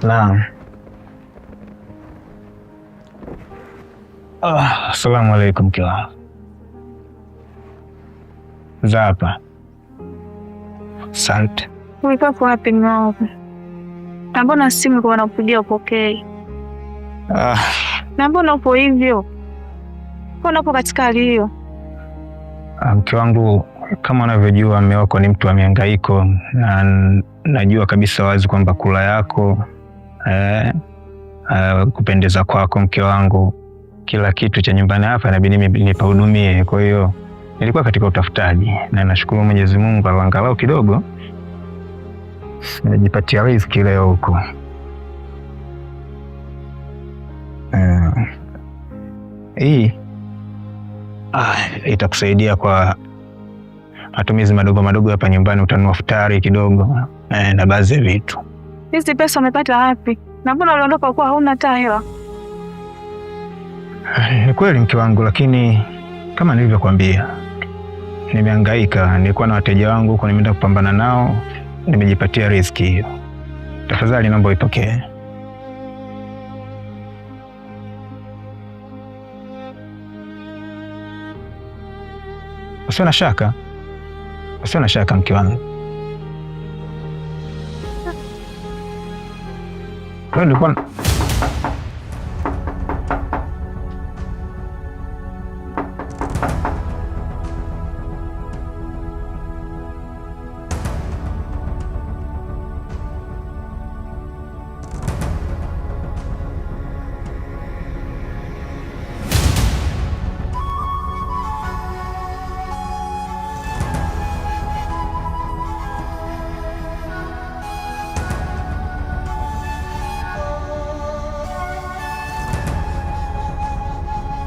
Naam. Assalamu alaikum mke wangu. Zapa. Asante. Ulikuwa wapi mwanangu? Na mbona simu kwa nakupigia upokee? Na mbona upo hivyo? Mbona upo katika hali hiyo? Mke wangu, kama unavyojua mume wako ni mtu wa mihangaiko, na najua kabisa wazi kwamba kula yako kupendeza kwako mke wangu, kila kitu cha nyumbani hapa inabidi nipahudumie. Kwa hiyo nilikuwa katika utafutaji na nashukuru Mwenyezi Mungu angalau kidogo nimejipatia riziki leo huko. Hii itakusaidia kwa matumizi madogo madogo hapa nyumbani, utanunua futari kidogo na baadhi ya vitu. Hizi pesa umepata wapi? Na mbona uliondoka kwa hauna hata hela? Ni kweli mke wangu, lakini kama nilivyokuambia nimehangaika, nilikuwa na wateja wangu huko, nimeenda kupambana nao, nimejipatia riziki hiyo. Tafadhali naomba uipokee. Usiwe na shaka mke wangu. Kwa nilikuwa